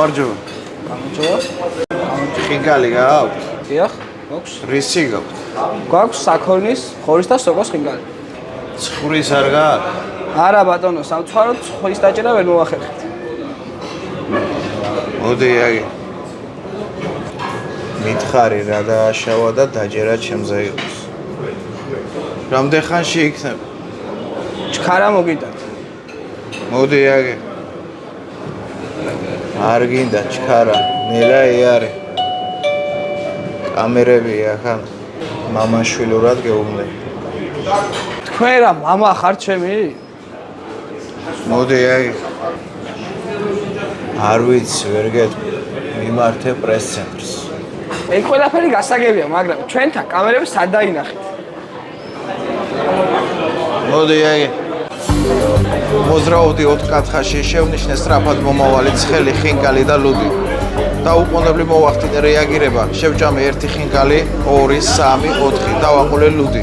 გამარჯობა. გამარჯობა. ხინკალი გააქვთ? დიახ, გვაქვს. რისი გაქვთ? გვაქვს საქონლის, ხორის და სოკოს ხინკალი. ცხურის არ გააქვთ? არა ბატონო, სამწუხაროდ ხორის დაჭერა ვერ მოახერხეთ. მოდი აგი. მითხარი რა დააშავა და დაჯერა ჩემზე იყოს. რამდენ ხანში იქნება? ჩქარა მოგიტანთ. მოდი აგი. არ გინდა ჩქარა, ნელა იარე. კამერები ახან მამაშვილურად გეუბნები. თქვენ რა მამა ხარ ჩემი? მოდი აგი. არ ვიცი, ვერ გეტყვი. მიმართე პრეს-ცენტრს. ეგ ყველაფერი გასაგებია, მაგრამ ჩვენთან კამერები სად დაინახეთ? მოდი აგი. მოზრაობდი 4 კათხაში შევნიშნე სწრაფად მომავალი ცხელი ხინკალი და ლუდი. დაუყოვნებლივ მოვახდინე რეაგირება. შევჭამე 1 ხინკალი, 2, 3, 4, დავაყოლე ლუდი.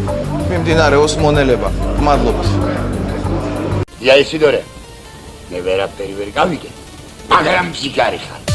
მიმდინარეობს მონელება. მადლობთ. ია ისიდორე. მე ვერაფერი ვერ გავიგე. მაგრამ ზიგარი ხარ.